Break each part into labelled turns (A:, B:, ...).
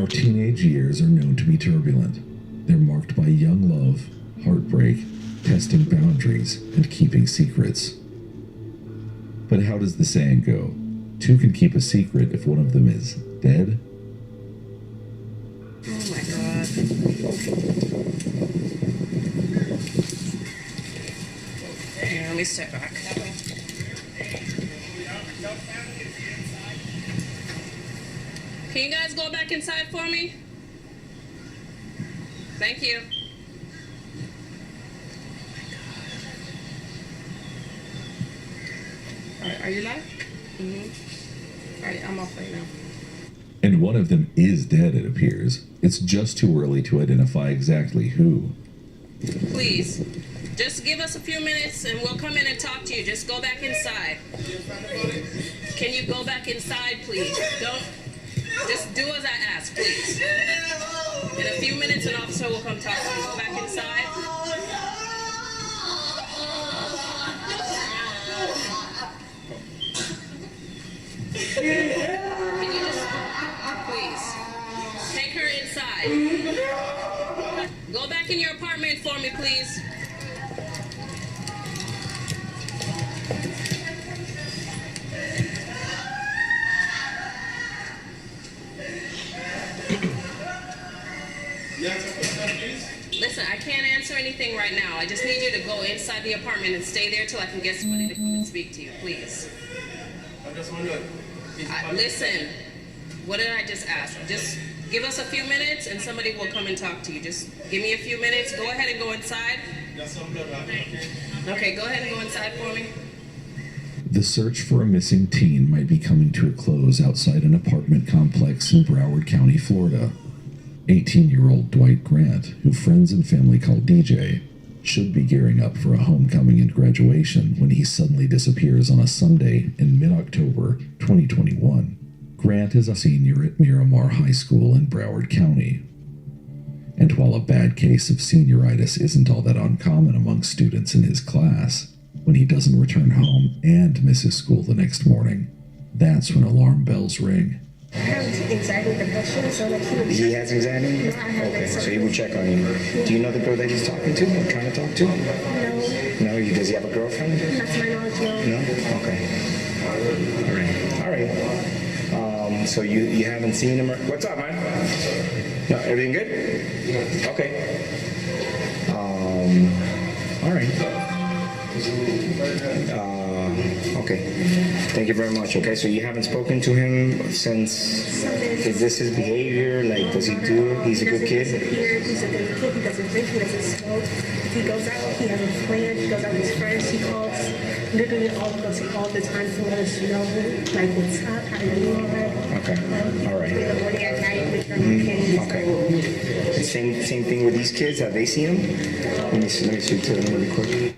A: Our teenage years are known to be turbulent. They're marked by young love, heartbreak, testing boundaries, and keeping secrets. But how does the saying go? Two can keep a secret if one of them is dead?
B: Oh my God. Here, let me step back. Can you guys go back inside for me? Thank you. Alright, are you live? Mm-hmm. Alright, I'm off right now.
A: And one of them is dead, it appears. It's just too early to identify exactly who.
B: Please, just give us a few minutes and we'll come in and talk to you. Just go back inside. Can you go back inside, please? Don't, just do as I ask, please. In a few minutes, an officer will come talk to you. Go back inside. Can you just, please, take her inside. Go back in your apartment for me, please. Listen, I can't answer anything right now. I just need you to go inside the apartment and stay there till I can get somebody to come and speak to you, please.
C: I'm just wondering.
B: Listen, what did I just ask? Just give us a few minutes and somebody will come and talk to you. Just give me a few minutes. Go ahead and go inside. Okay, go ahead and go inside for me.
A: The search for a missing teen might be coming to a close outside an apartment complex in Broward County, Florida. 18-year-old Dwight Grant, who friends and family call DJ, should be gearing up for a homecoming and graduation when he suddenly disappears on a Sunday in mid-October 2021. Grant is a senior at Miramar High School in Broward County. And while a bad case of senioritis isn't all that uncommon among students in his class, when he doesn't return home and misses school the next morning, that's when alarm bells ring.
D: I have anxiety and depression, so like he would
E: He has anxiety?
D: No, I have
E: okay,
D: anxiety.
E: so he would check on you. Do you know the girl that he's talking to or trying to talk to?
D: No,
E: No, does he have a girlfriend?
D: not to my knowledge, no.
E: No? Okay. All right. So you haven't seen him? What's up, man? No, everything good? Okay. All right. Okay. Thank you very much. Okay, so you haven't spoken to him since. Is this his behavior? Like, does he do it? He's a good kid?
D: He's a good kid. He doesn't drink. He doesn't smoke. If he goes out, he has a plan. He goes out with his friends. He calls literally all of us all the time to let us know, like, what's up, how you doing.
E: Okay. All right.
D: In the morning, at night, with them.
E: Okay. Same thing with these kids. Have they seen him? Let me speak to them really quick.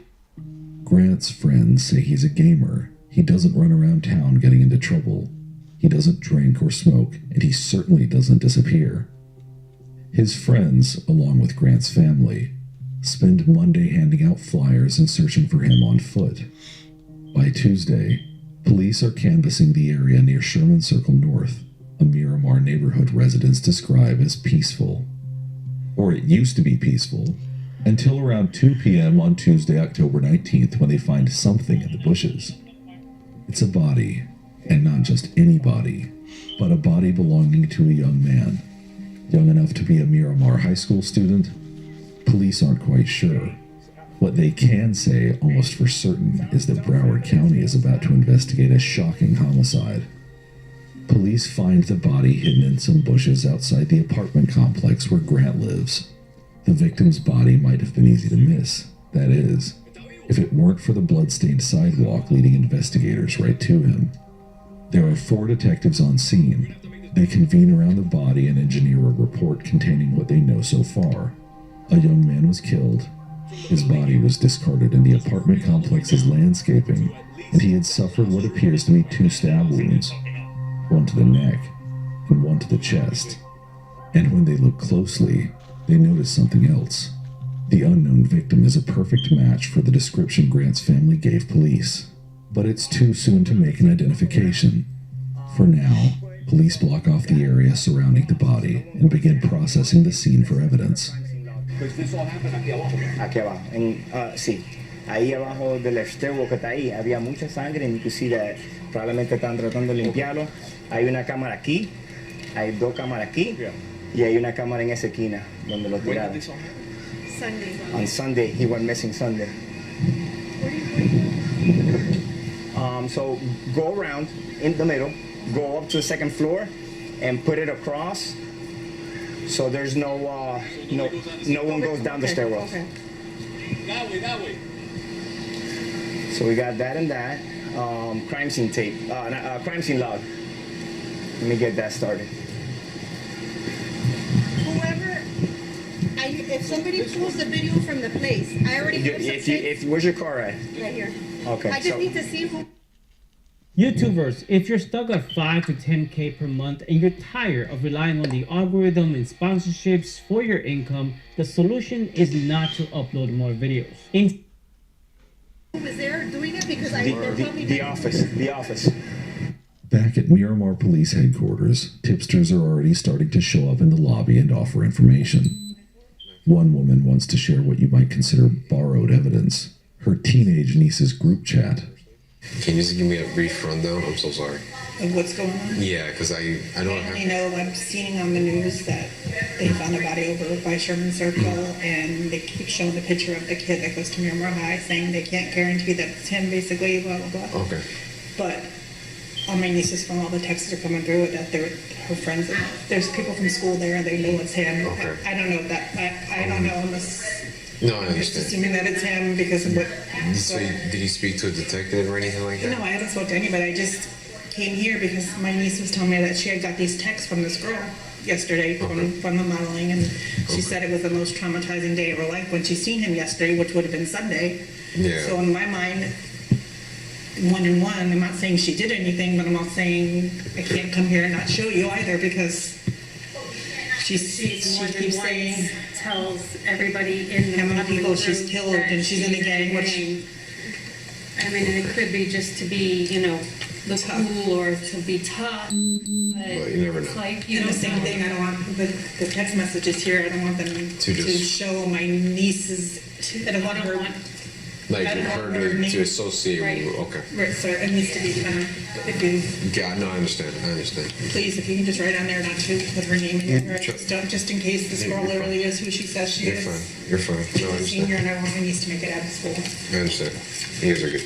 A: Grant's friends say he's a gamer. He doesn't run around town getting into trouble. He doesn't drink or smoke, and he certainly doesn't disappear. His friends, along with Grant's family, spend Monday handing out flyers and searching for him on foot. By Tuesday, police are canvassing the area near Sherman Circle North, a Miramar neighborhood residents describe as peaceful. Or it used to be peaceful, until around 2 p.m. on Tuesday, October 19th, when they find something in the bushes. It's a body, and not just any body, but a body belonging to a young man. Young enough to be a Miramar High School student? Police aren't quite sure. What they can say, almost for certain, is that Broward County is about to investigate a shocking homicide. Police find the body hidden in some bushes outside the apartment complex where Grant lives. The victim's body might have been easy to miss, that is, if it weren't for the blood-stained sidewalk leading investigators right to him. There are 4 detectives on scene. They convene around the body and engineer a report containing what they know so far. A young man was killed. His body was discarded in the apartment complex's landscaping, and he had suffered what appears to be 2 stab wounds, one to the neck and one to the chest. And when they look closely, they notice something else. The unknown victim is a perfect match for the description Grant's family gave police, but it's too soon to make an identification. For now, Police block off the area surrounding the body and begin processing the scene for evidence.
E: Aquí abajo. Sí. Ahí abajo del stairwell que está ahí había mucha sangre, and you can see that probablemente están tratando de limpiarlo. Hay una cámara aquí, hay dos cámaras aquí, y hay una cámara en esa esquina donde lo tiraron.
D: Sunday.
E: On Sunday, he went missing Sunday. So go around in the middle, go up to the second floor, and put it across. So there's no one goes down the stairwell.
D: Okay.
C: That way.
E: So we got that and that. Crime scene tape, crime scene log. Let me get that started.
F: Whoever, if somebody pulls the video from the place, I already put
E: Where's your car at?
F: right here.
E: Okay.
F: I just need to see who.
G: YouTubers, if you're stuck at 5 to 10K per month and you're tired of relying on the algorithm and sponsorships for your income, the solution is not to upload more videos.
F: Who was there doing it because I told me
E: The office.
A: Back at Miramar Police Headquarters, tipsters are already starting to show up in the lobby and offer information. One woman wants to share what you might consider borrowed evidence, her teenage niece's group chat.
H: Can you just give me a brief rundown? I'm so sorry.
I: Of what's going on?
H: Yeah, because I don't have...
I: You know, I'm seeing on the news that they found a body over by Sherman Circle, and they keep showing the picture of the kid that goes to Miramar High, saying they can't guarantee that it's him, basically, blah, blah, blah.
H: Okay.
I: But on my niece's phone, all the texts are coming through that they're her friends. There's people from school there, they know it's him.
H: Okay.
I: I don't know if that, I don't know unless...
H: No, I
I: Just
H: understand.
I: assuming that it's him because of what...
H: So did you speak to a detective or anything like that?
I: No, I haven't spoken to anybody. I just came here because my niece was telling me that she had got these texts from this girl yesterday from the modeling, and she said it was the most traumatizing day of her life when she seen him yesterday, which would have been Sunday.
H: Yeah.
I: So in my mind, one and one, I'm not saying she did anything, but I'm not saying I can't come here and not show you either because she
D: More than
I: keeps
D: once
I: saying
D: tells everybody in the
I: how many people
D: public
I: she's
D: group
I: killed
D: that
I: and she's in the gang, which...
D: I mean, and it could be just to be, look cool or to be tough. But
H: you never know.
D: it's like,
I: You know, same thing, I don't want the text messages here, I don't want them to
H: just-
I: show my niece's, I don't want her,
H: Like
I: I don't know
H: her
I: her
H: to
I: name.
H: associate
D: Right.
H: with... Okay.
I: right, so it needs to be kind of, if you,
H: Yeah, no, I understand.
I: please, if you can just write on there not to put her name in there,
H: Sure.
I: just in case this girl literally is who she says she
H: You're
I: is.
H: fine. You're fine. No, I
I: She's a senior
H: understand.
I: and I want my niece to make it out of school.
H: I understand. You guys are good.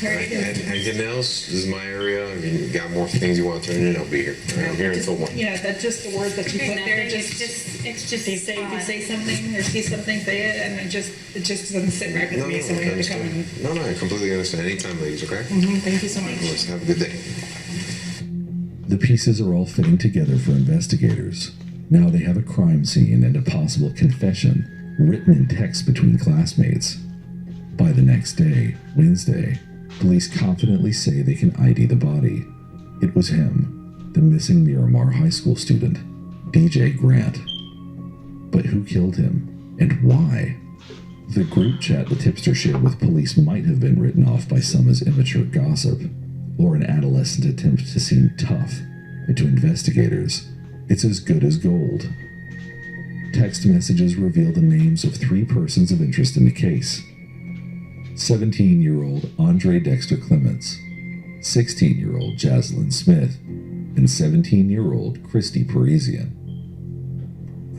H: All right. And anything else? This is my area. I mean, you got more things you want to turn in, I'll be here. All right, I'm here until 1.
I: Yeah, that's just the words that you put there,
D: it's just
I: they say, if you say something or see something, say it, and it just doesn't sit right with
H: No,
I: me, so I
H: I
I: have to come
H: understand.
I: and...
H: No, I completely understand. Anytime, ladies, okay?
I: Thank you so much.
H: Let's have a good day.
A: The pieces are all fitting together for investigators. Now they have a crime scene and a possible confession written in text between classmates. By the next day, Wednesday, police confidently say they can ID the body. It was him, the missing Miramar High School student, DJ Grant. But who killed him, and why? The group chat the tipster shared with police might have been written off by some as immature gossip, or an adolescent attempt to seem tough, but to investigators, it's as good as gold. Text messages reveal the names of 3 persons of interest in the case. 17-year-old Andre Dexter Clements, 16-year-old Jaslyn Smith, and 17-year-old Christy Parisian.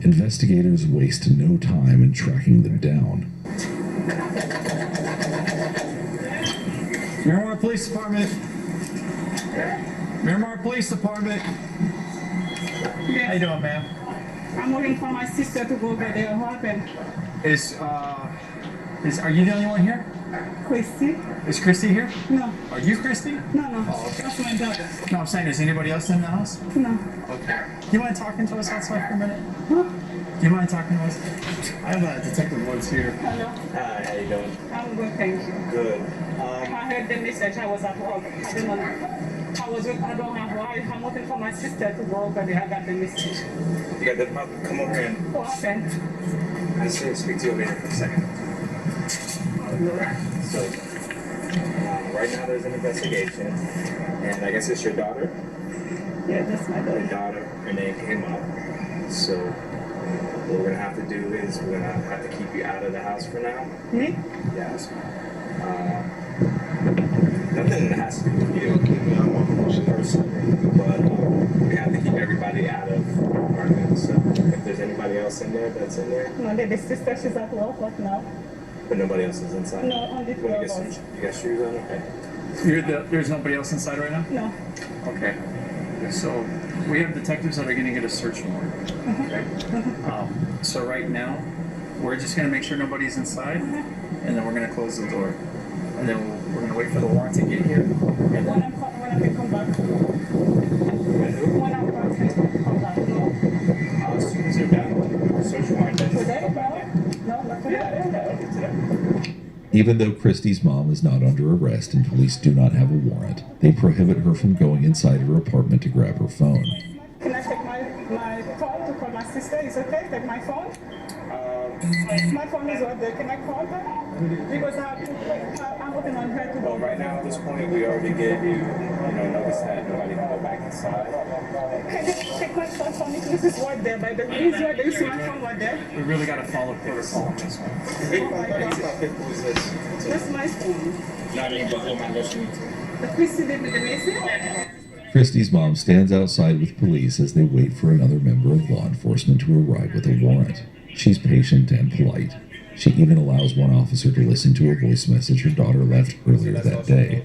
A: Investigators waste no time in tracking them down.
J: Miramar Police Department. Miramar Police Department. How you doing, ma'am?
K: I'm waiting for my sister to go over there. What happened?
J: Are you the only one here?
K: Christy?
J: Is Christy here?
K: No,
J: Are you Christy?
K: no. That's my daughter.
J: No, I'm saying, is anybody else in the house?
K: No.
J: Okay. Do you mind talking to us outside for a minute?
K: Huh?
J: Do you mind talking to us? I have Detective Woods here.
K: Hello.
E: Hi, how you doing?
K: I'm good, thank you.
E: Good.
K: I heard the message. I was at work. I don't know. I don't have why. I'm waiting for my sister to go over there. I got the message.
E: You got the come over here and
K: What happened?
E: I just need to speak to you over here for a second. So, right now there's an investigation, and I guess it's your daughter?
K: Yeah, that's my
L: My
K: daughter.
L: daughter, her name came up. So what we're gonna have to do is we're gonna have to keep you out of the house for now.
K: Me?
L: Yes. Nothing that has to do with you. Person, but we have to keep everybody out of the apartment. So if there's anybody else in there that's in there,
K: No, the sister, she's at work right now.
L: but nobody else is inside.
K: No, only two of us.
L: You got shoes on? Okay.
C: There's nobody else inside right now?
K: No.
C: Okay. So we have detectives that are going to get a search warrant. Okay. So right now, we're just going to make sure nobody's inside, and then we're going to close the door. And then we're going to wait for the warrant to get here. And then
K: When I can come back. When I'm back, can I come back?
L: As soon as you're done, search warrant.
K: Today? No, not today.
A: Even though Christy's mom is not under arrest and police do not have a warrant, they prohibit her from going inside her apartment to grab her phone.
K: Can I take my phone to call my sister? Is it okay? Take my phone? My phone is right there. Can I call her? Because I'm working on her to
L: Well, right now at this point, we already gave you, notice that nobody can go back inside.
K: Can you take my phone for me? This is right there, baby. It's right there. You see my phone right there?
C: we really got to follow protocol on this one.
L: Who is this?
K: That's my phone.
L: Not me, but who am I listening to?
K: The Christy did with the message?
A: Christy's mom stands outside with police as they wait for another member of law enforcement to arrive with a warrant. She's patient and polite. She even allows one officer to listen to a voice message her daughter left earlier that day.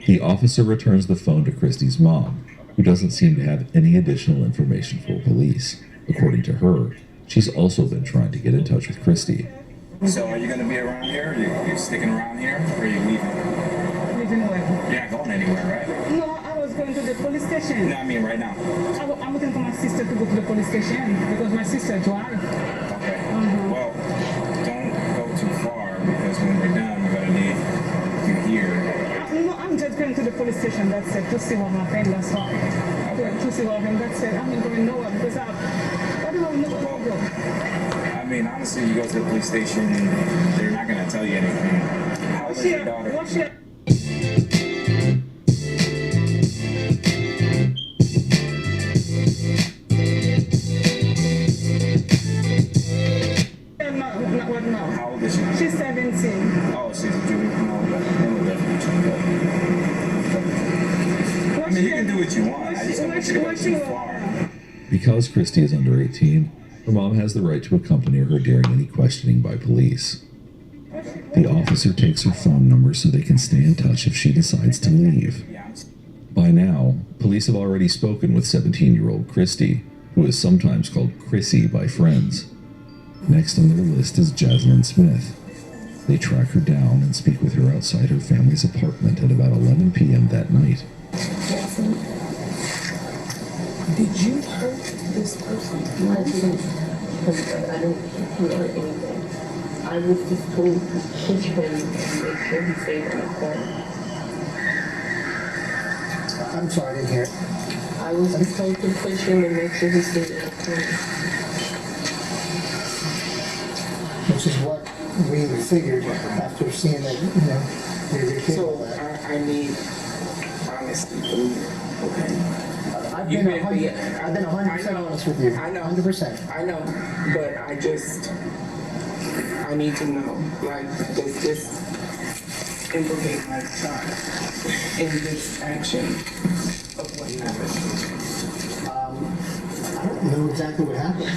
A: The officer returns the phone to Christy's mom, who doesn't seem to have any additional information for police. According to her, she's also been trying to get in touch with Christy.
L: So are you going to be around here? Are you sticking around here? Or are you leaving?
K: Leaving where?
L: You're not going anywhere, right?
K: No, I was going to the police station.
L: No, I mean right now.
K: I'm looking for my sister to go to the police station because my sister drives.
L: Okay. Well, don't go too far because when we're done, we're going to need you here.
K: No, I'm just going to the police station, that's it, to see what happened, that's all. To see what happened, that's it. I'm not going nowhere because I don't know where to go.
L: I mean, honestly, you go to the police station, they're not going to tell you anything. How old is your daughter?
K: What's your... No.
L: How old is she?
K: She's 17.
L: Oh, she's a juvenile. I mean, you can do what you want. I just don't want you to go too far.
A: Because Christy is under 18, her mom has the right to accompany her during any questioning by police. The officer takes her phone number so they can stay in touch if she decides to leave. By now, police have already spoken with 17-year-old Christy, who is sometimes called Chrissy by friends. Next on their list is Jasmine Smith. They track her down and speak with her outside her family's apartment at about 11 p.m. that night.
M: Jasmine, did you hurt this person? No, I didn't. I don't hurt anything. I was just told to push him and make sure he stayed in the corner.
N: I'm sorry, I didn't hear it.
M: I was just told to push him and make sure he stayed in the corner.
N: Which is what we figured after seeing that, you're capable of that.
M: I need honesty from you, okay?
N: I've been 100% honest with you.
M: I know.
N: 100%.
M: I know, but I need to know, like, does this implicate my child in this action of what happened?
N: I don't know exactly what happened.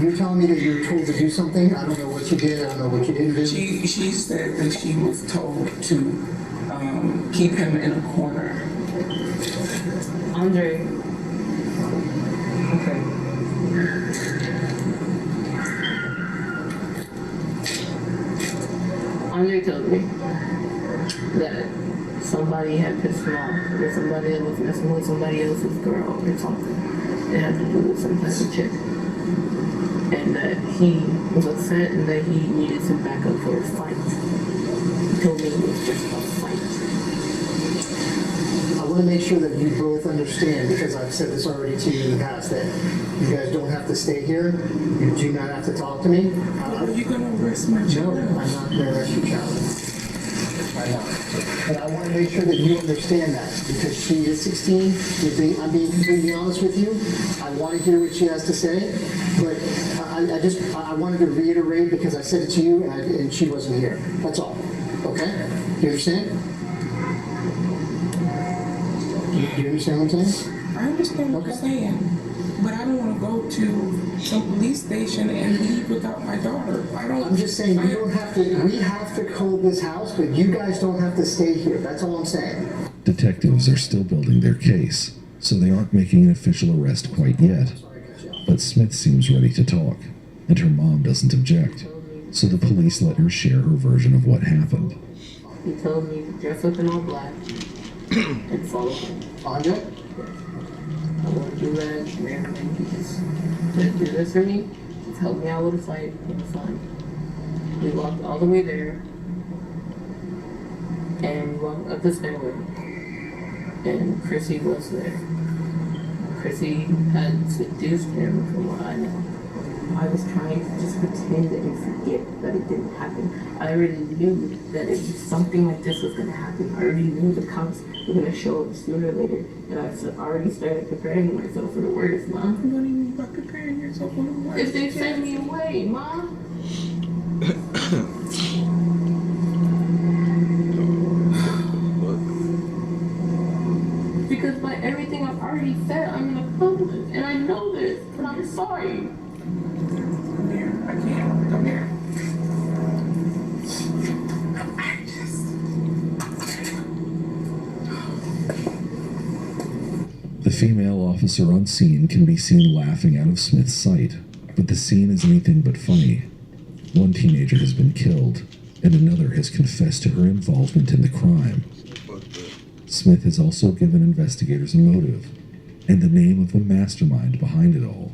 N: You're telling me that you were told to do something? I don't know what you did. I don't know what you didn't do.
M: She said that she was told to keep him in a corner. Andre. Okay. Andre told me that somebody had pissed him off, that somebody that was messing with somebody else's girl or something. It had to do with some type of chick. And that he was upset and that he needed some backup for his fight. told me it was just a fight.
N: I want to make sure that you both understand, because I've said this already to you in the past, that you guys don't have to stay here. You do not have to talk to me.
K: Are you going to arrest my
N: No,
K: child?
N: I'm not going to arrest your child. I'm not. And I want to make sure that you understand that, because she is 16. I'm being completely honest with you. I want to hear what she has to say, but I wanted to reiterate, because I said it to you and she wasn't here. That's all. Okay? You understand? Do you understand what I'm saying?
K: I understand what you're saying, but I don't want to go to some police station and leave without my daughter.
N: I'm just saying, you don't have to, we have to hold this house, but you guys don't have to stay here. That's all I'm saying.
A: Detectives are still building their case, so they aren't making an official arrest quite yet. But Smith seems ready to talk, and her mom doesn't object, so the police let her share her version of what happened.
M: He told me to dress up in all black and follow him.
N: Andre?
M: I want you guys to do this for me. Just help me out with a fight. It's fine. We walked all the way there, and we walked up the stairway, and Chrissy was there. Chrissy had seduced him, from what I know. I was trying to just pretend and forget that it didn't happen. I already knew that if something like this was going to happen, I already knew the cops were going to show up sooner or later, and I already started preparing myself for the worst, Mom.
K: What do you mean by preparing yourself for the worst?
M: If they send me away, Mom. Because by everything I've already said, I'm in the public, and I know this, but I'm sorry.
K: Come here. I can't. Come here.
A: The female officer on scene can be seen laughing out of Smith's sight, but the scene is anything but funny. One teenager has been killed, and another has confessed to her involvement in the crime. Smith has also given investigators a motive, and the name of the mastermind behind it all.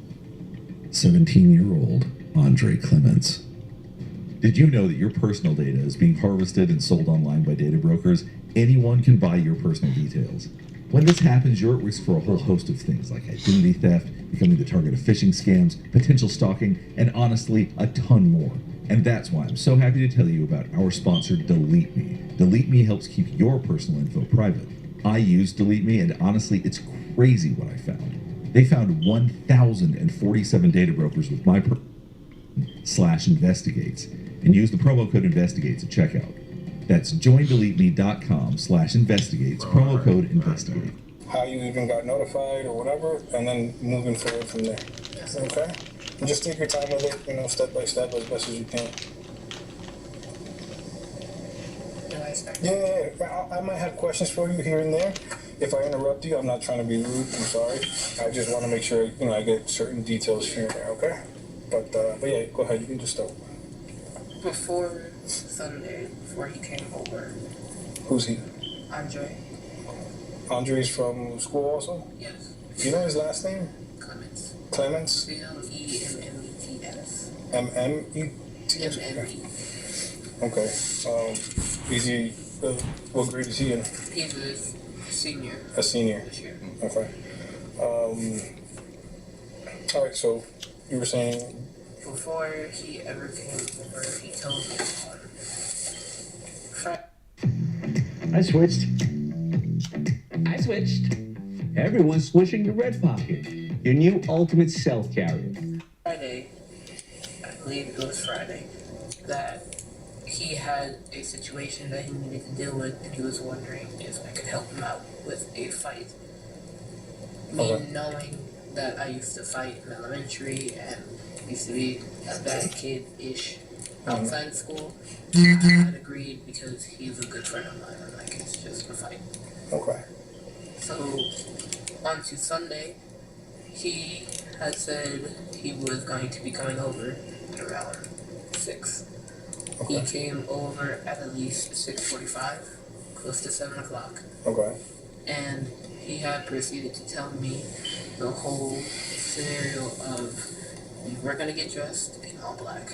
A: 17-year-old Andre Clements.
O: Did you know that your personal data is being harvested and sold online by data brokers? Anyone can buy your personal details. When this happens, you're at risk for a whole host of things like identity theft, becoming the target of phishing scams, potential stalking, and honestly, a ton more. And that's why I'm so happy to tell you about our sponsor, Delete Me. Delete Me helps keep your personal info private. I use Delete Me, and honestly, it's crazy what I found. They found 1,047 data brokers with my /investigates, and use the promo code investigates at checkout. That's joindeleteme.com/investigates, promo code investigate.
P: How you even got notified or whatever, and then moving forward from there. Okay? And just take your time with it, step by step as best as you can. Yeah. I might have questions for you here and there. If I interrupt you, I'm not trying to be rude. I'm sorry. I just want to make sure, I get certain details here and there, okay? But yeah, go ahead. You can just start.
M: Before Sunday, before he came over.
P: Who's he?
M: Andre.
P: Andre's from school also?
M: Yes.
P: You know his last name?
M: Clements.
P: Clements?
M: Clements.
P: M-M-E-T-S? Okay. Is he, what grade is he in?
M: He's a senior.
P: A senior?
M: This year.
P: Okay. Alright, so you were saying?
M: Before he ever came over, he told me
Q: I switched. Everyone's switching to Red Pocket, your new ultimate stealth carrier.
M: Friday, I believe it was Friday, that he had a situation that he needed to deal with, and he was wondering if I could help him out with a fight. Me knowing that I used to fight in elementary and used to be a bad kid-ish outside of school, I had agreed because he's a good friend of mine, and like it's just a fight.
P: Okay.
M: So, on to Sunday, he had said he was going to be coming over at around 6.
P: Okay.
M: He came over at least 6:45, close to 7 o'clock.
P: Okay.
M: And he had proceeded to tell me the whole scenario of we're going to get dressed in all black.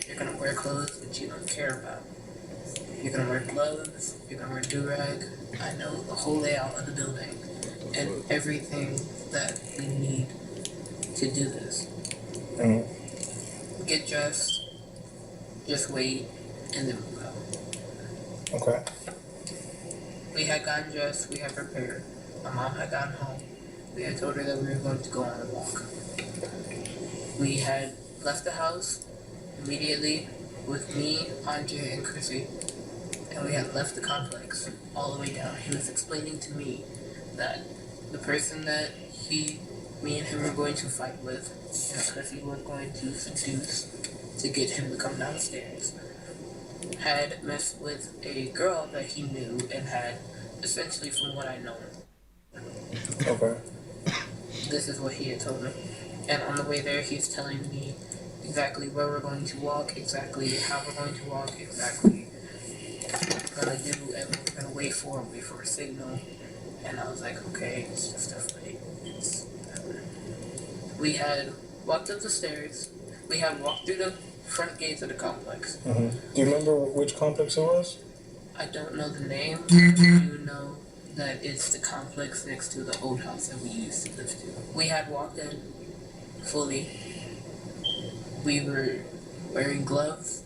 M: You're going to wear clothes that you don't care about. You're gonna wear gloves, you're gonna wear do-rag. I know the whole layout of the building and everything that we need to do this. Get dressed, just wait, and then we'll go.
P: Okay.
M: We had gotten dressed, we had prepared. My mom had gotten home. We had told her that we were going to go on a walk. We had left the house immediately with me, Andre, and Chrissy, and we had left the complex all the way down. He was explaining to me that the person that me and him were going to fight with, and Chrissy was going to seduce to get him to come downstairs, had messed with a girl that he knew and had, essentially from what I know,
P: Okay.
M: this is what he had told me. And on the way there, he's telling me exactly where we're going to walk, exactly how we're going to walk, exactly what we're going to do, and what we're going to wait for a signal. And I was like, okay, it's just a fight. We had walked up the stairs. We had walked through the front gates of the complex.
P: Do you remember which complex it was?
M: I don't know the name. I do know that it's the complex next to the old house that we used to live to. We had walked in fully. We were wearing gloves,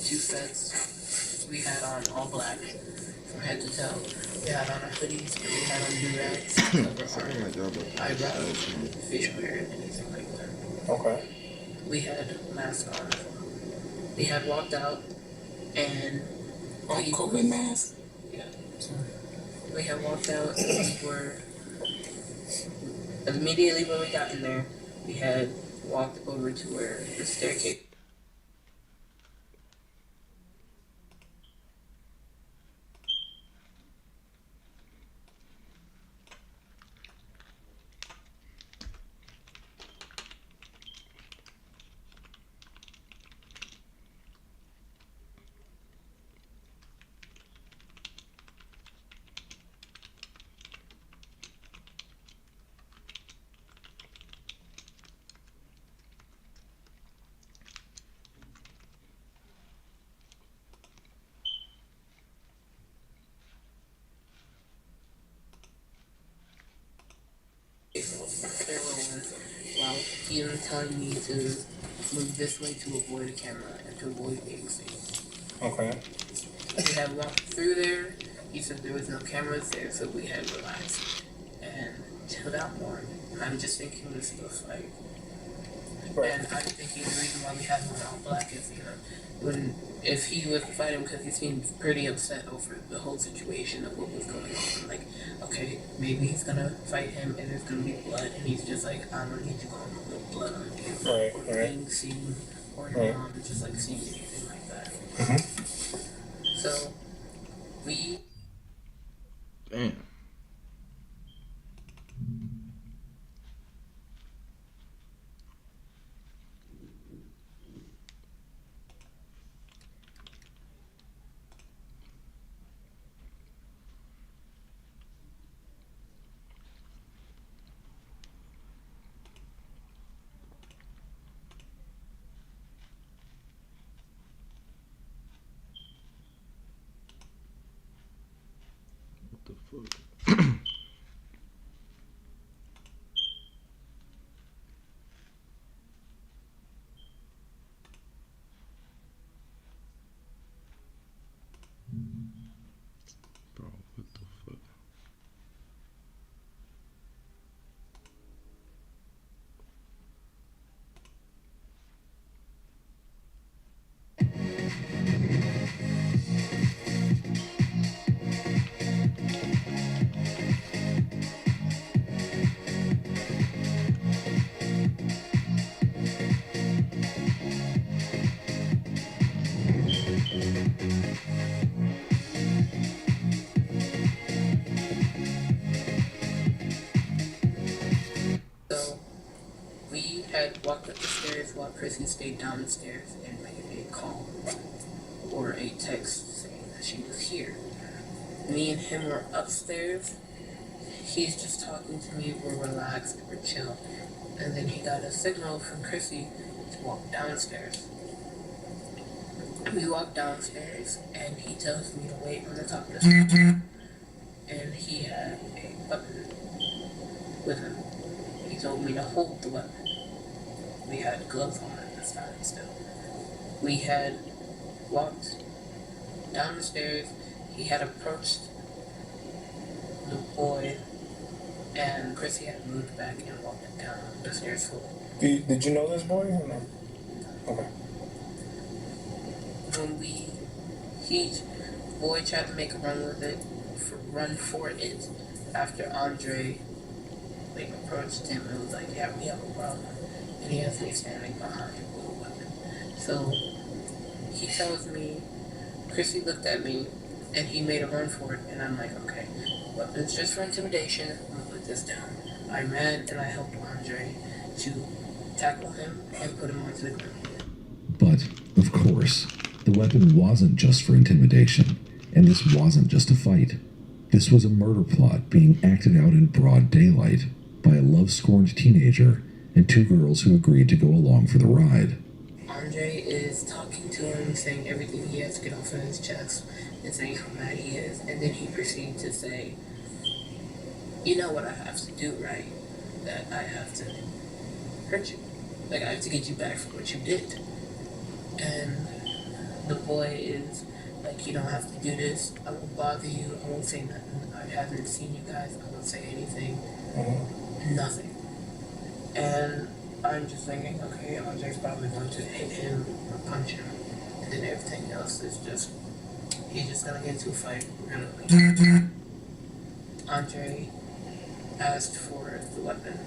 M: 2 sets. We had on all black from head to toe. We had on our hoodies, we had on do-rags, cover our eyebrows, facial hair, anything like that.
P: Okay.
M: We had masks on. We had walked out and COVID mask? Yeah. We had walked out and we were immediately when we got in there, we had walked over to where the staircase. While he was telling me to move this way to avoid a camera and to avoid being seen.
P: Okay.
M: We had walked through there. He said there was no cameras there, so we had relaxed and chilled out more. And I'm just thinking this is a fight. Right. And I'm thinking the reason why we had him all black is, if he was fighting because he seemed pretty upset over the whole situation of what was going on. Like, okay, maybe he's gonna fight him and there's gonna be blood, and he's just like, I don't need you going with blood on you. Or being seen, or your mom just like seeing anything like that. So, we.
R: Damn. What the fuck? Bro, what the fuck?
M: So, we had walked up the stairs while Chrissy stayed downstairs and made a call or a text saying that she was here. Me and him were upstairs. He's just talking to me, we're relaxed, we're chill. And then he got a signal from Chrissy to walk downstairs. We walk downstairs, and he tells me to wait on the top of the stairs. And he had a weapon with him. He told me to hold the weapon. We had gloves on at this time still. We had walked down the stairs. He had approached the boy, and Chrissy had moved back and walked down the stairs fully.
P: Did you know this boy or no? Okay.
M: When boy tried to make a run for it after Andre approached him and was like, yeah, we have a problem. And he has me standing behind him with a weapon. So he tells me, Chrissy looked at me and he made a run for it, and I'm like, okay, weapon's just for intimidation, I'm gonna put this down. I ran and I helped Andre to tackle him and put him onto the ground.
A: But, of course, the weapon wasn't just for intimidation, and this wasn't just a fight. This was a murder plot being acted out in broad daylight by a love-scorned teenager and two girls who agreed to go along for the ride.
M: Andre is talking to him, saying everything he has to get off of his chest, and saying how mad he is, and then he proceeds to say, you know what I have to do, right? That I have to hurt you. Like, I have to get you back for what you did. And the boy is like, you don't have to do this. I won't bother you. I won't say nothing. I haven't seen you guys. I won't say anything. Nothing. And I'm just thinking, okay, Andre's probably going to hit him or punch him. And then everything else is just, he's just going to get into a fight. We're going to leave. Andre asked for the weapon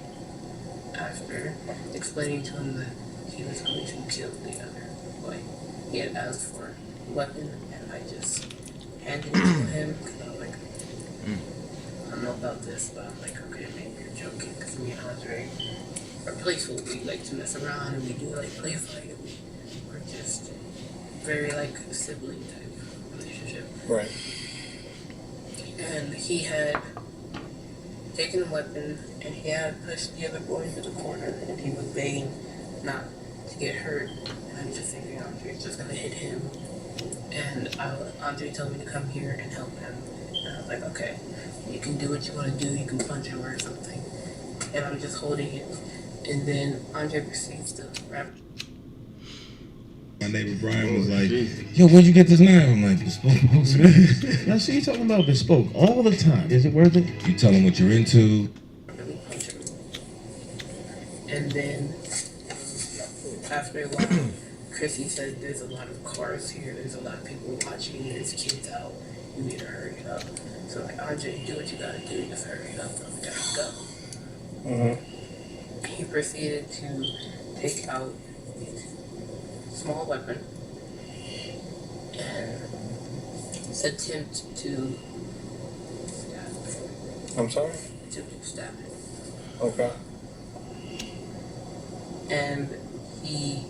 M: after explaining to him that he was going to kill the other boy. He had asked for the weapon, and I just handed it to him because I was like, I don't know about this, but I'm like, okay, maybe you're joking, because me and Andre are playful. We like to mess around and we do like play fight. We're just very like sibling type relationship.
P: Right.
M: And he had taken the weapon and he had pushed the other boy into the corner and he was begging not to get hurt. And I'm just thinking Andre's just gonna hit him. And Andre told me to come here and help him. And I was like, okay, you can do what you want to do. You can punch him or something. And I'm just holding it. And then Andre proceeds to rap.
S: My neighbor Brian was like, yo, where'd you get this knife? I'm like, Bespoke. I see you talking about Bespoke all the time. Is it worth it? You tell him what you're into.
M: And then after a while, Chrissy said there's a lot of cars here, there's a lot of people watching, there's kids out, you need to hurry it up. So like, Andre, do what you gotta do, just hurry it up, we gotta go. He proceeded to take out a small weapon and attempt to stab it.
P: I'm sorry?
M: Attempt to stab it.
P: Okay.
M: And he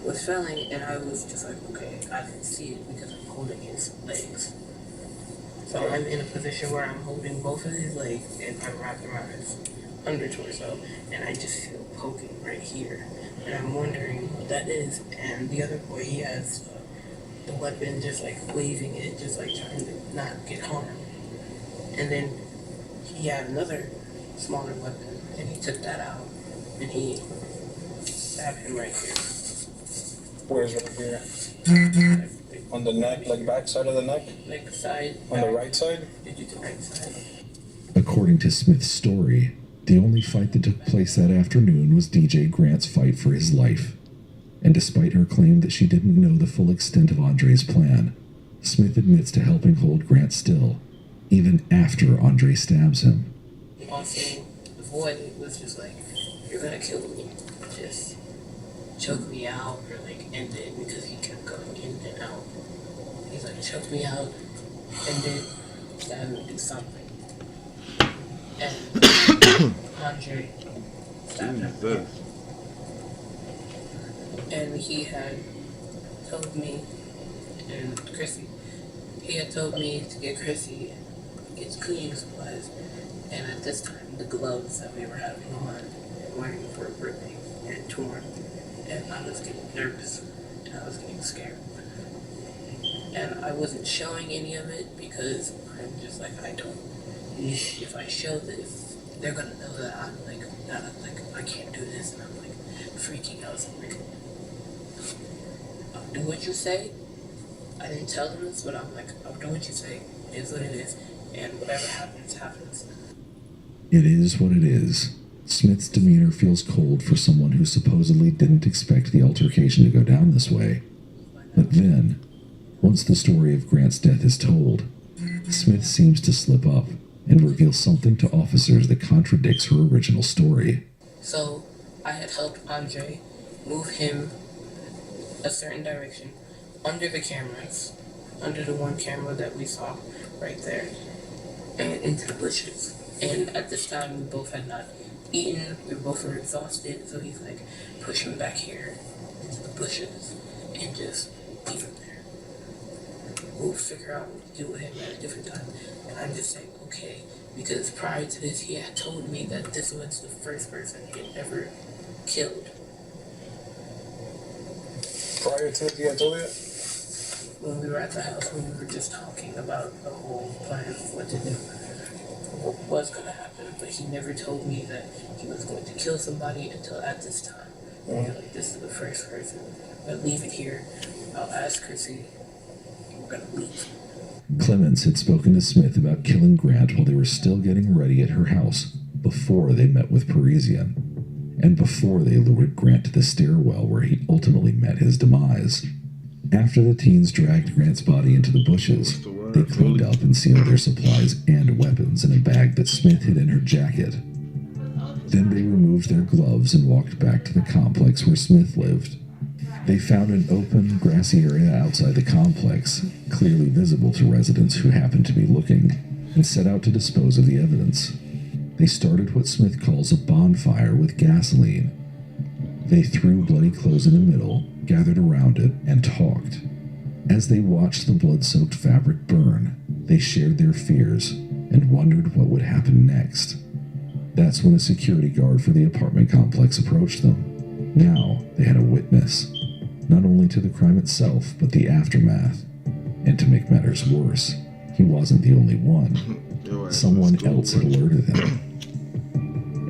M: was failing, and I was just like, okay, I can see it because I'm holding his legs. So I'm in a position where I'm holding both of his legs and I'm wrapped around his under torso, and I just feel poking right here. And I'm wondering what that is. And the other boy, he has the weapon just like waving it, just like trying to not get harmed. And then he had another smaller weapon, and he took that out, and he stabbed him right here.
P: Where's right here? On the neck, like back side of the neck?
M: Like side.
P: On the right side?
M: Did you do right side?
A: According to Smith's story, the only fight that took place that afternoon was DJ Grant's fight for his life. And despite her claim that she didn't know the full extent of Andre's plan, Smith admits to helping hold Grant still, even after Andre stabs him.
M: Also, the boy was just like, you're gonna kill me. Just choke me out or like end it, because he kept going in and out. He's like, choke me out, end it, stab me, do something. And Andre stabbed him. And he had told me, and Chrissy, he had told me to get Chrissy get cleaning supplies. And at this time, the gloves that we were having on and wearing were ripping and torn. And I was getting nervous, and I was getting scared. and I wasn't showing any of it because I'm just like, if I show this, they're gonna know that I'm like, I can't do this, and I'm like freaking out. So I'm like, I'll do what you say. I didn't tell them this, but I'm like, I'll do what you say. It is what it is, and whatever happens, happens.
A: It is what it is. Smith's demeanor feels cold for someone who supposedly didn't expect the altercation to go down this way. But then, once the story of Grant's death is told, Smith seems to slip up and reveal something to officers that contradicts her original story.
M: So I had helped Andre move him a certain direction under the cameras, under the one camera that we saw right there, and into the bushes. And at this time, we both had not eaten, we both were exhausted, so he's like, push him back here into the bushes and just leave him there. We'll figure out what to do with him at a different time. And I'm just saying, okay, because prior to this, he had told me that this was the first person he had ever killed.
P: Prior to it, he had told you that?
M: When we were at the house, when we were just talking about the whole plan of what to do, what was going to happen, but he never told me that he was going to kill somebody until at this time. Like, this is the first person. I'm going to leave it here. I'll ask Chrissy. We're going to leave.
A: Clemens had spoken to Smith about killing Grant while they were still getting ready at her house, before they met with Parisian, and before they lured Grant to the stairwell where he ultimately met his demise. After the teens dragged Grant's body into the bushes, they cleaned up and sealed their supplies and weapons in a bag that Smith hid in her jacket. Then they removed their gloves and walked back to the complex where Smith lived. They found an open, grassy area outside the complex, clearly visible to residents who happened to be looking, and set out to dispose of the evidence. They started what Smith calls a bonfire with gasoline. They threw bloody clothes in the middle, gathered around it, and talked. As they watched the blood-soaked fabric burn, they shared their fears and wondered what would happen next. That's when a security guard for the apartment complex approached them. Now they had a witness, not only to the crime itself, but the aftermath. And to make matters worse, he wasn't the only one. Someone else had alerted him.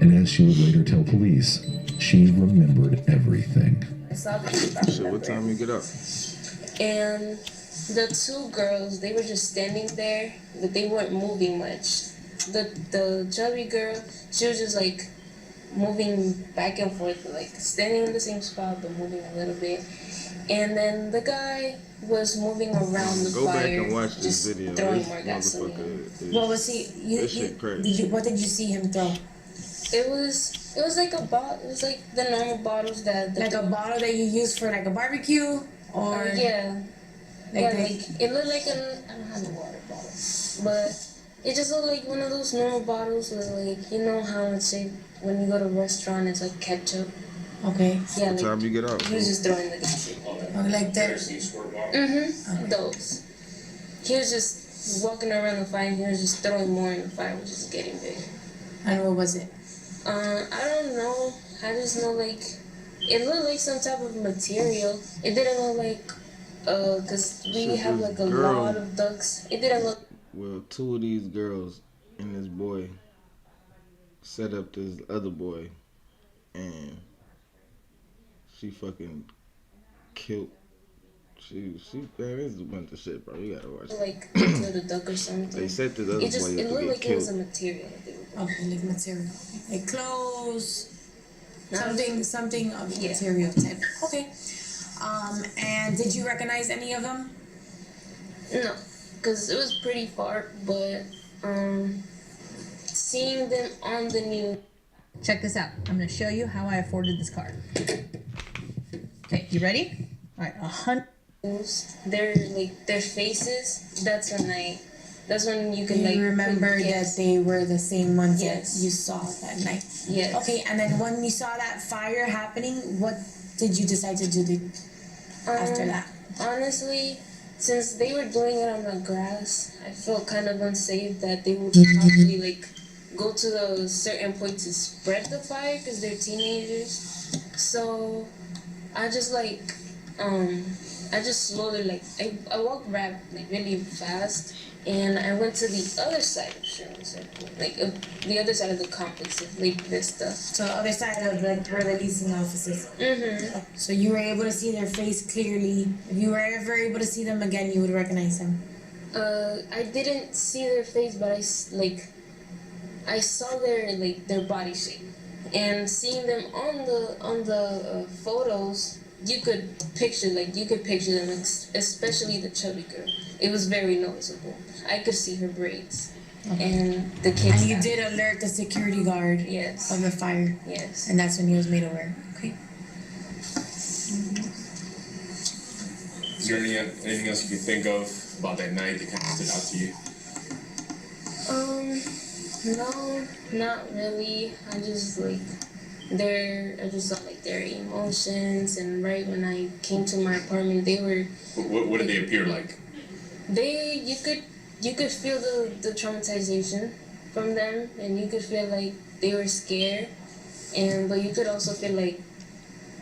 A: And as she would later tell police, she remembered everything.
B: I saw the
R: So what time you get up?
B: and the two girls, they were just standing there, but they weren't moving much. The chubby girl, she was just like moving back and forth, like standing in the same spot but moving a little bit. And then the guy was moving around the
R: Go
B: fire,
R: back and watch this
B: just
R: video.
B: throwing
R: This
B: more gasoline.
R: motherfucker is-
J: What was he?
R: This shit crazy.
J: What did you see him throw?
B: It was like a bottle. It was like the normal bottles that
J: Like a bottle that you use for like a barbecue, or
B: yeah,
J: Like
B: yeah.
J: they-
B: Like it looked like I don't have a water bottle, but it just looked like one of those normal bottles with like, you know how it's like when you go to a restaurant, it's like ketchup.
J: Okay.
B: Yeah.
R: What time you get out?
B: He was just throwing the gas.
J: like that.
B: Those. He was just walking around the fire. And he was just throwing more in the fire, which is getting big.
J: And what was it?
B: I don't know. I just know like it looked like some type of material. It didn't look like cause we
R: So
B: have
R: this
B: like a
R: girl-
B: lot of ducks. It didn't look.
R: Well, two of these girls and this boy set up this other boy, and she fucking killed. Man, this is a bunch of shit, bro. You gotta watch it.
B: Like into the duck or something.
R: They set this other
B: It just
R: boy
B: it
R: up to
B: looked
R: get
B: like it was a
R: killed.
B: material.
J: Okay, like material, like clothes, something of
B: Yeah.
J: material type. Okay. And did you recognize any of them?
B: No, because it was pretty far, but seeing them on the news.
T: Check this out. I'm going to show you how I afforded this car. Okay, you ready? All right, 100.
B: Their faces. That's when you can
J: You
B: like
J: remember that they were the same ones
B: Yes.
J: that you saw that night.
B: Yes.
J: Okay, and then when you saw that fire happening, what did you decide to do after that?
B: Honestly, since they were doing it on the grass, I felt kind of unsafe that they would probably like go to the certain point to spread the fire because they're teenagers. So I just like I I just slowly, like, I walked like really fast, and I went to the other side of Sherman Circle, like the other side of the complex of Lake Vista.
J: So the other side of like where the leasing offices.
B: Mm-hmm.
J: So you were able to see their face clearly. If you were ever able to see them again, you would recognize them.
B: I didn't see their face, but I saw their body shape, and seeing them on the photos, you could picture them, especially the chubby girl. It was very noticeable. I could see her braids, and the kids.
J: And you did alert the security guard.
B: Yes.
J: Of the fire.
B: Yes.
J: And that's when he was made aware. Okay.
H: Is there anything else you can think of about that night that kind of stood out to you?
B: No, not really. I just saw like their emotions, and right when I came to my apartment, they were.
H: What did they appear like?
B: You could feel the traumatization from them, and you could feel like they were scared, but you could also feel like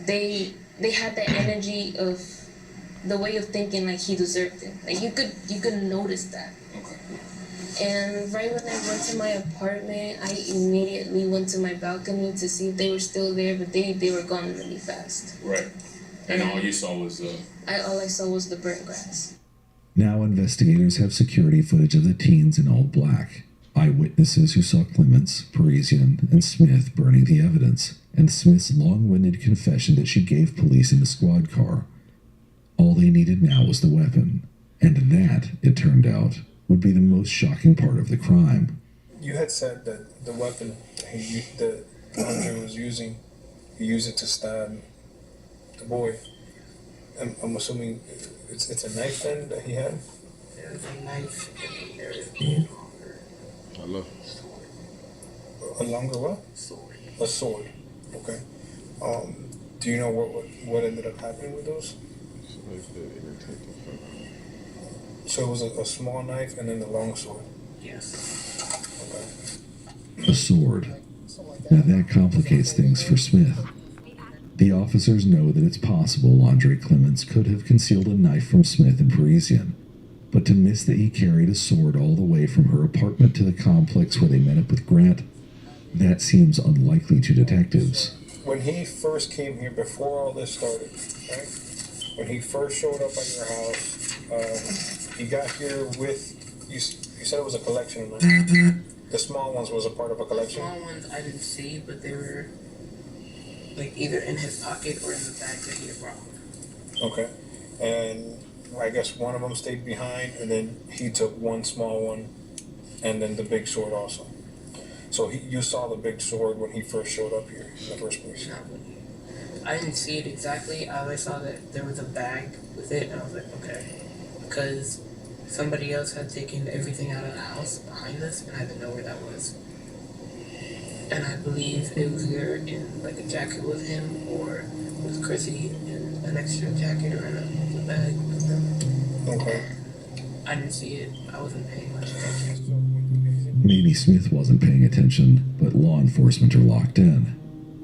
B: they had the energy of the way of thinking like he deserved it. Like you could notice that.
H: Okay.
B: And right when I went to my apartment, I immediately went to my balcony to see if they were still there, but they were gone really fast.
H: Right. And all you saw was
B: all I saw was the burnt grass.
A: Now investigators have security footage of the teens in all black. Eyewitnesses who saw Clements, Parisian, and Smith burning the evidence, and Smith's long-winded confession that she gave police in the squad car. All they needed now was the weapon, and that, it turned out, would be the most shocking part of the crime.
P: You had said that the weapon that Andre was using, he used it to stab the boy. I'm assuming it's a knife then that he had?
M: There's a knife and there is a longer.
R: Hello.
P: A longer what?
M: Sword.
P: A sword. Okay. Do you know what ended up happening with those? So it was a small knife and then the long sword?
M: Yes.
P: Okay.
A: A sword. Now that complicates things for Smith. The officers know that it's possible Andre Clements could have concealed a knife from Smith and Parisian, but to miss that he carried a sword all the way from her apartment to the complex where they met up with Grant, that seems unlikely to detectives.
P: When he first came here, before all this started, right? When he first showed up at your house, he got here with, you said it was a collection, right? The small ones was a part of a collection?
M: The small ones I didn't see, but they were like either in his pocket or in the bag that he had brought.
P: Okay. And I guess one of them stayed behind, and then he took one small one, and then the big sword also. So you saw the big sword when he first showed up here in the first place?
M: No, I didn't see it exactly. I saw that there was a bag with it, and I was like, okay. Because somebody else had taken everything out of the house behind us, and I didn't know where that was. And I believe it was either in like a jacket with him, or with Chrissy in an extra jacket or in a bag with them.
P: Okay.
M: I didn't see it. I wasn't paying much attention.
A: Maybe Smith wasn't paying attention, but law enforcement are locked in.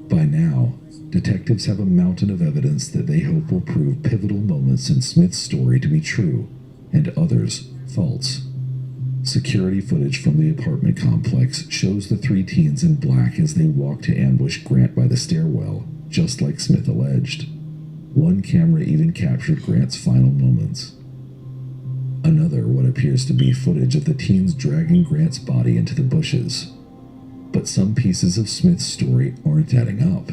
A: By now, detectives have a mountain of evidence that they hope will prove pivotal moments in Smith's story to be true, and others false. Security footage from the apartment complex shows the three teens in black as they walk to ambush Grant by the stairwell, just like Smith alleged. One camera even captured Grant's final moments. Another what appears to be footage of the teens dragging Grant's body into the bushes. But some pieces of Smith's story aren't adding up.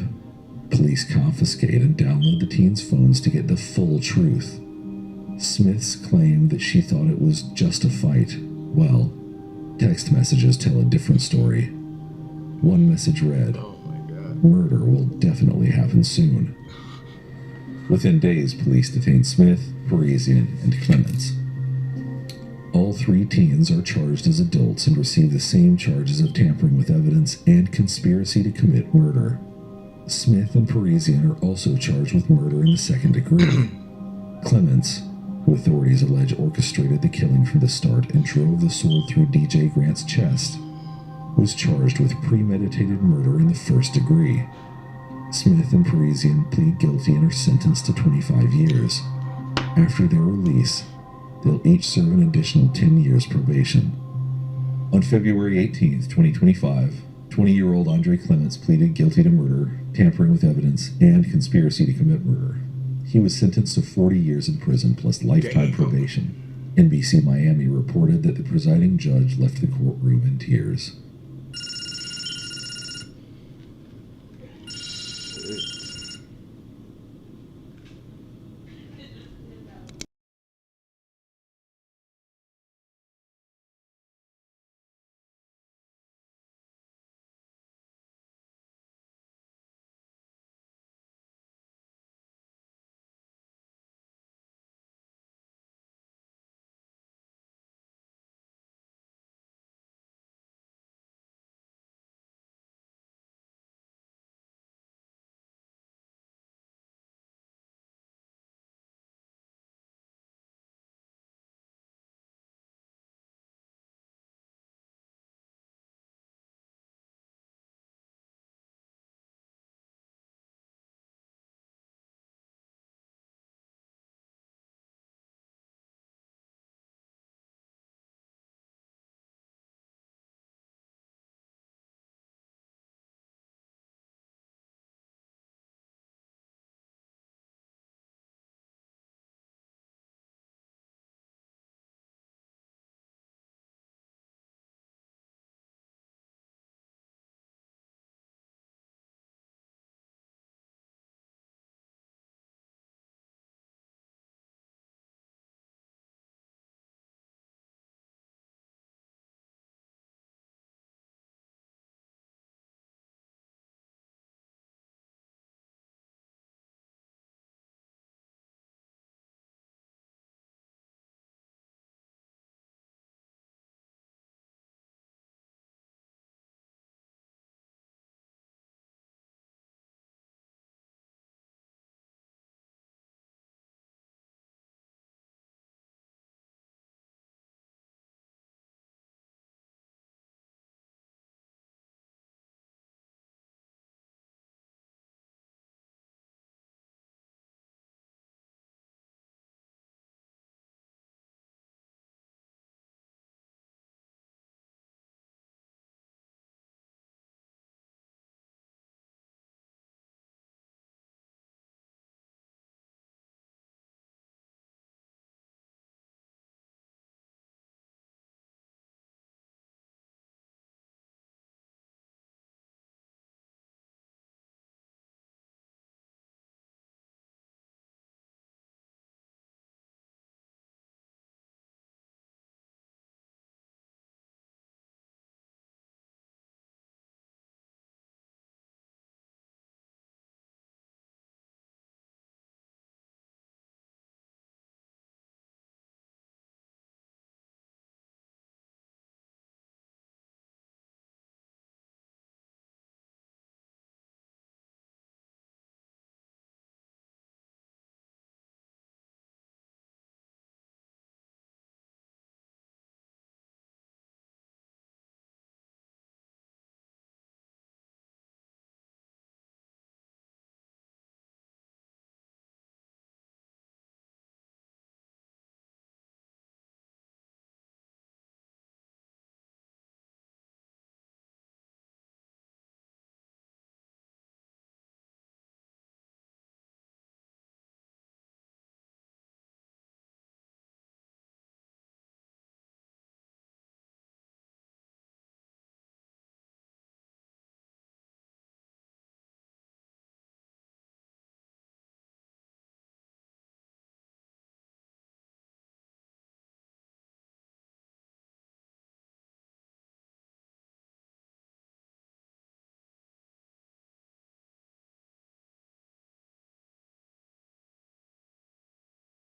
A: Police confiscate and download the teens' phones to get the full truth. Smith's claim that she thought it was just a fight, well, text messages tell a different story. One message read, "Murder will definitely happen soon." Within days, police detain Smith, Parisian, and Clements. All three teens are charged as adults and receive the same charges of tampering with evidence and conspiracy to commit murder. Smith and Parisian are also charged with murder in the second degree. Clements, who authorities allege orchestrated the killing from the start and drove the sword through DJ Grant's chest, was charged with premeditated murder in the first degree. Smith and Parisian plead guilty and are sentenced to 25 years. After their release, they'll each serve an additional 10 years probation. On February 18th, 2025, 20-year-old Andre Clements pleaded guilty to murder, tampering with evidence, and conspiracy to commit murder. He was sentenced to 40 years in prison plus lifetime probation. NBC Miami reported that the presiding judge left the courtroom in tears.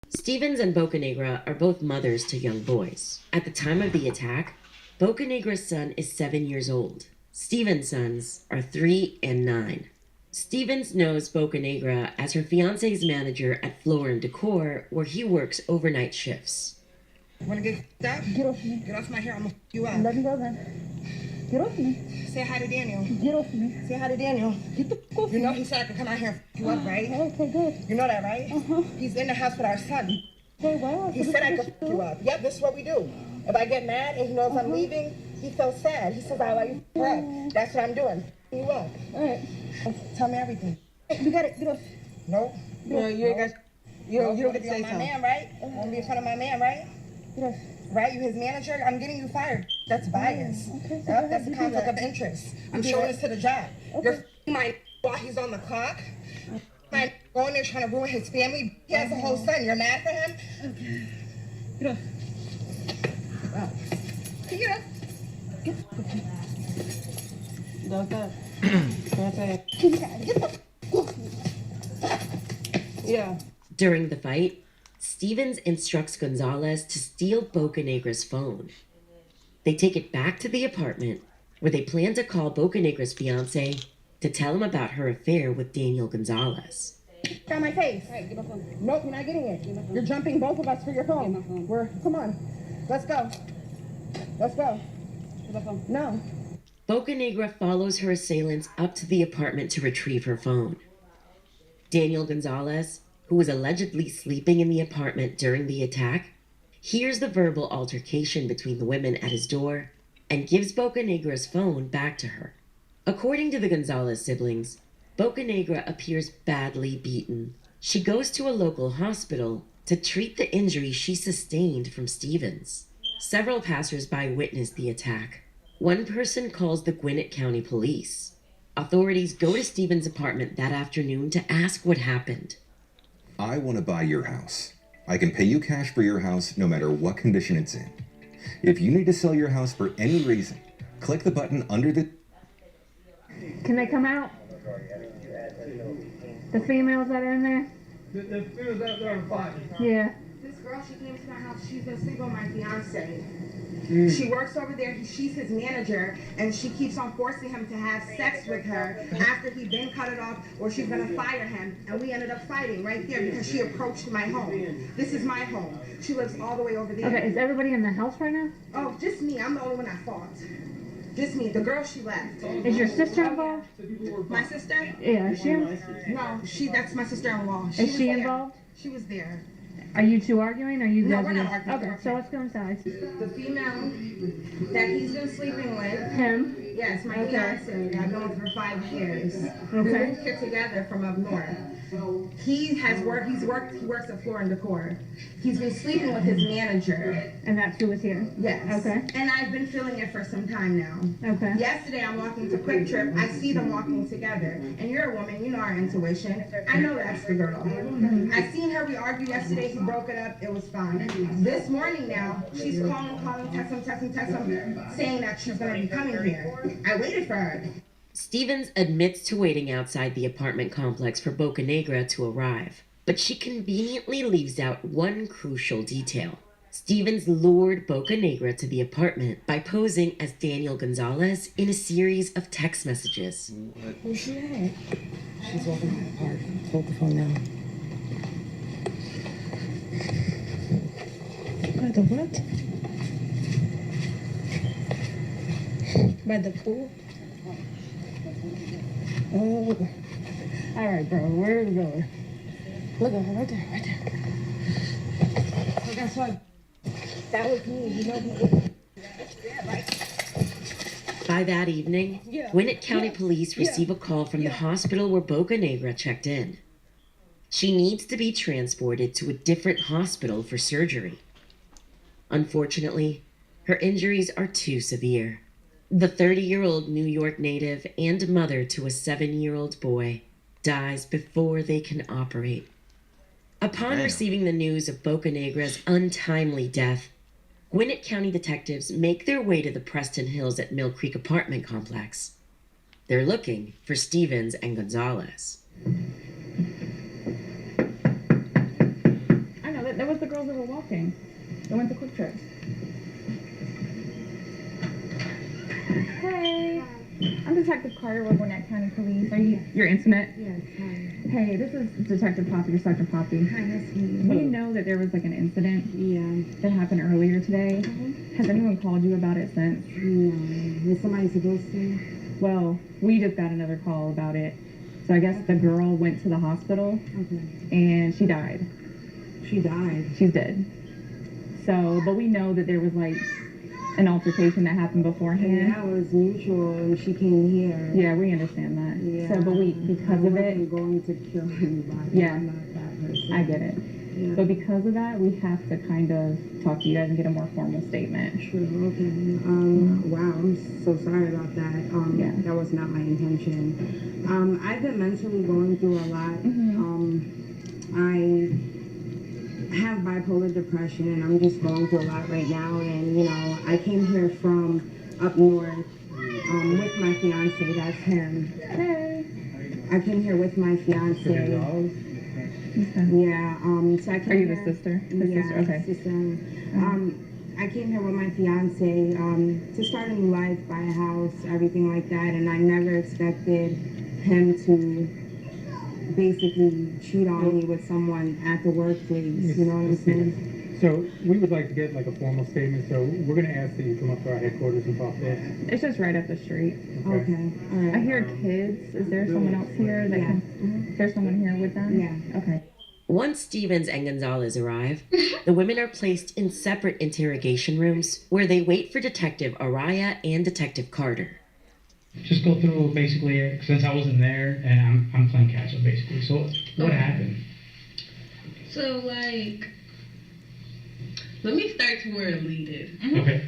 U: Stevens and Bocanegra are both mothers to young boys. At the time of the attack, Bocanegra's son is 7 years old. Stevens' sons are 3 and 9. Stevens knows Bocanegra as her fiance's manager at Floor and Decor, where he works overnight shifts.
I: Wanna get up? Get off me. Get off my hair. I'm gonna f you up.
K: Let me go then. Get off me.
I: Say hi to Daniel.
K: Get off me.
I: Say hi to Daniel.
K: Get the f off
I: You know
K: me.
I: he said I could come out here and f you up, right?
K: Okay, good.
I: You know that, right?
K: Uh-huh.
I: He's in the house with our son.
K: Hey, wow.
F: He said I could f you up. Yep, this is what we do. If I get mad and he knows I'm leaving, he feels sad. He says, I let you f up. That's what I'm doing. F you up. All right. Tell me everything. You got it. No.
I: No, you ain't got. You don't get to
F: be
I: say
F: on my
I: something.
F: man, right? You want to be in front of my man, right? Right? You his manager? I'm getting you fired. That's bias.
K: Okay.
F: Yep, that's a conflict of interest. I'm showing this to the job. You're f***ing my while he's on the clock. My going there trying to ruin his family. He has a whole son. You're mad for him? Okay. Get up. Wow. Get up.
I: Don't that. That's it.
F: Get the
I: Yeah.
U: During the fight, Stevens instructs Gonzalez to steal Bocanegra's phone. They take it back to the apartment, where they plan to call Bocanegra's fiance to tell him about her affair with Daniel Gonzalez.
F: on my face. Hey, give my phone. Nope, you're not getting it. You're jumping both of us for your phone. Come on. Let's go. Let's go. Give my phone. No.
U: Bocanegra follows her assailants up to the apartment to retrieve her phone. Daniel Gonzalez, who was allegedly sleeping in the apartment during the attack, hears the verbal altercation between the women at his door and gives Bocanegra's phone back to her. According to the Gonzalez siblings, Bocanegra appears badly beaten. She goes to a local hospital to treat the injury she sustained from Stevens. Several passersby witnessed the attack. One person calls the Gwinnett County Police. Authorities go to Stevens' apartment that afternoon to ask what happened.
G: I want to buy your house. I can pay you cash for your house no matter what condition it's in. If you need to sell your house for any reason, click the button under the...
V: Can they come out? The females that are in there?
W: The females out there are fine.
V: Yeah.
F: This girl, she came to my house. She's been sleeping with my fiance.
W: Mm.
F: She works over there. She's his manager, and she keeps on forcing him to have sex with her after he then cut it off, or she's gonna fire him. And we ended up fighting right there because she approached my home. This is my home. She lives all the way over there.
V: Okay, is everybody in the house right now?
F: Oh, just me. I'm the only one that fought. Just me. The girl, she left.
V: Is your sister involved?
F: My sister?
V: Yeah, is she?
F: No, that's my sister-in-law.
V: Is she
F: there.
V: involved?
F: She was there.
V: Are you two arguing? Or are you
F: No,
V: guys
F: we're not
V: in-
F: arguing.
V: Okay, so let's go inside.
F: The female that he's been sleeping with.
V: Him?
F: Yes, my
V: Okay.
F: fiance. I've known him for 5 years. We
V: Okay.
F: moved here together from up north. He works at Floor and Decor. He's been sleeping with his manager.
V: And that's who was here?
F: Yes.
V: Okay.
F: And I've been feeling it for some time now.
V: Okay.
F: Yesterday I'm walking to Quick Trip. I see them walking together. And you're a woman, you know our intuition. I know that's the girl. I seen her, we argued yesterday, he broke it up, it was fine. This morning now, she's calling, text him, saying that she's gonna be coming here. I waited for her.
U: Stevens admits to waiting outside the apartment complex for Bocanegra to arrive, but she conveniently leaves out one crucial detail. Stevens lured Bocanegra to the apartment by posing as Daniel Gonzalez in a series of text messages.
F: Where's she at? She's walking to the park. Hold the phone now. By the what? By the pool? Oh. All right, bro. Where are we going? Look at her right there, right there. So guess what? That was me. You know me.
U: By that evening, Gwinnett County Police receive a call from the hospital where Bocanegra checked in. She needs to be transported to a different hospital for surgery. Unfortunately, her injuries are too severe. The 30-year-old New York native and mother to a 7-year-old boy dies before they can operate. Upon receiving the news of Bocanegra's untimely death, Gwinnett County detectives make their way to the Preston Hills at Mill Creek apartment complex. They're looking for Stevens and Gonzalez.
V: I know, that was the girls that were walking. They went to Quick Trip. Hey, I'm Detective Carter with Gwinnett County Police. Are you're intimate?
F: Yes, hi.
V: Hey, this is Detective Poppy or Sergeant Poppy.
F: Hi, nice to meet you.
V: We know that there was like an incident that happened earlier today. Has anyone called you about it since?
F: No. Is somebody supposed to?
V: Well, we just got another call about it. So I guess the girl went to the hospital and she died. She died. She's dead. So, but we know that there was like an altercation that happened beforehand.
F: And that was mutual, and she came here.
V: Yeah, we understand that.
F: Yeah.
V: So, but because of it,
F: I'm going to kill anybody.
V: yeah,
F: I'm not that person.
V: I get it.
F: Yeah.
V: But because of that, we have to kind of talk to you guys and get a more formal statement.
F: True. Okay. Wow. I'm so sorry about that.
V: Yeah.
F: That was not my intention. I've been mentally going through a lot. I have bipolar depression, and I'm just going through a lot right now. And I came here from up north with my fiance. That's him. Hey. I came here with my fiance.
V: Okay.
F: Yeah. So I came
V: Are you
F: here,
V: the sister?
F: Yeah,
V: Okay.
F: sister. I came here with my fiance to start a new life, buy a house, everything like that, and I never expected him to basically cheat on me with someone at the workplace. You know what I'm saying?
C: So we would like to get like a formal statement. So we're going to ask that you come up to our headquarters and talk to us.
V: It's just right up the street.
F: Okay. All right.
V: I hear kids. Is there someone else here that can? There's someone here with them?
F: Yeah.
V: Okay.
U: Once Stevens and Gonzalez arrive, the women are placed in separate interrogation rooms where they wait for Detective Araya and Detective Carter.
D: Just go through basically, since I wasn't there and I'm playing catch up basically. So what happened?
B: So like, let me start to where it leaded.
D: Okay.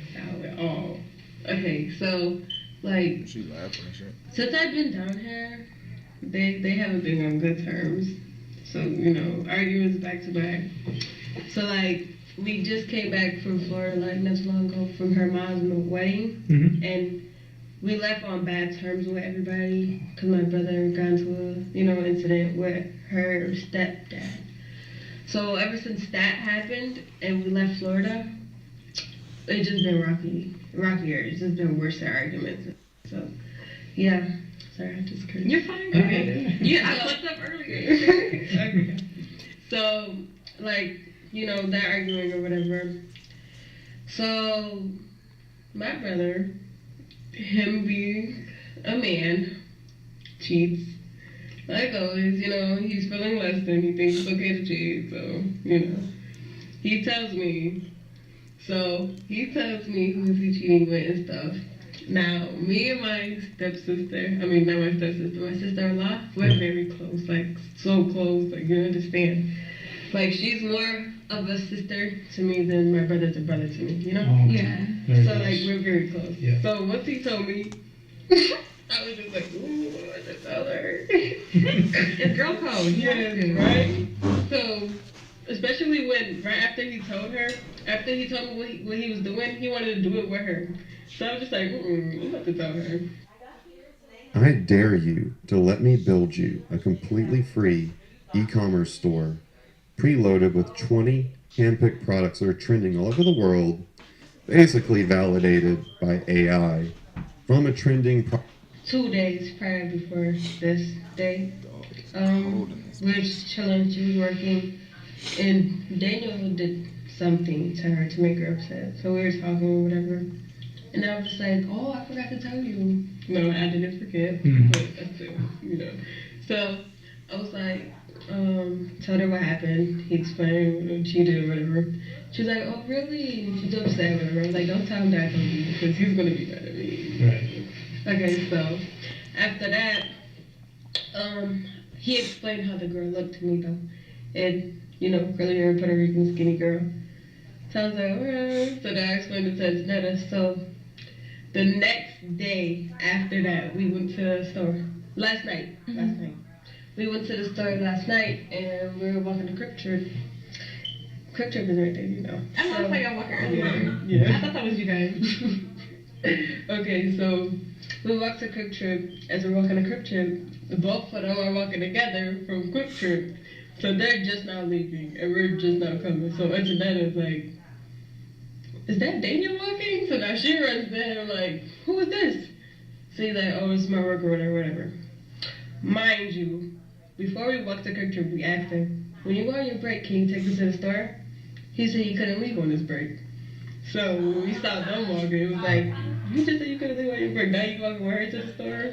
B: Okay, so like,
R: She laughing and shit.
B: since I've been down here, they haven't been on good terms. So, arguments back to back. So like, we just came back from Florida like not too long ago from her mom's wedding. And we left on bad terms with everybody because my brother got into a, incident with her stepdad. So ever since that happened and we left Florida, it's just been rockier. It's just been worse arguments. So, yeah. Sorry, I just cursed. You're fine. Okay. Yeah, I fucked up earlier. Okay. So, like, that arguing or whatever. So, my brother, him being a man, cheats. Like always, he's feeling less than he thinks it's okay to cheat. So, he tells me. So, he tells me who's he cheating with and stuff. Now, me and my stepsister, not my stepsister, my sister-in-law, we're very close, like, so close, like, you understand. Like, she's more of a sister to me than my brother's a brother to me, Yeah. So, like, we're very close.
D: Yeah.
B: So, once he told me, I was just like, ooh, what do I just tell her? It's girl code. Yeah, right? So, especially when, right after he told me what he was doing, he wanted to do it with her. So I was just like, I'm about to tell her.
E: I dare you to let me build you a completely free e-commerce store preloaded with 20 handpicked products that are trending all over the world, basically validated by AI from a trending
B: 2 days prior before this day, we were just chilling, she was working, and Daniel did something to her to make her upset. So we were talking or whatever. And I was just like, oh, I forgot to tell you. No, I didn't forget, but still, So I was like, told her what happened. He explained what she did or whatever. She was like, oh, really? She's upset or whatever. I was like, don't tell him that I told you because he's going to be mad at me. Right. Okay, so after that, he explained how the girl looked to me though. And, curly hair, Puerto Rican, skinny girl. So I was like, alright. So then I explained it to Janetta. So the next day after that, we went to the store. Last night. We went to the store last night and we were walking to Quick Trip. Quick Trip is right there, I don't know if y'all walk earlier. Yeah. I thought that was you guys. Okay, so we walked to Quick Trip. As we're walking to Quick Trip, both of them are walking together from Quick Trip. So they're just now leaving and we're just now coming. So Antonetta's like, is that Daniel walking? So now she runs there like, who is this? So he's like, oh, it's my work or whatever. Mind you, before we walked to Quick Trip, we asked him, when you go on your break, can you take us to the store? He said he couldn't leave on his break. So when we saw them walking, it was like, you just said you couldn't leave on your break. Now you walking with her to the store?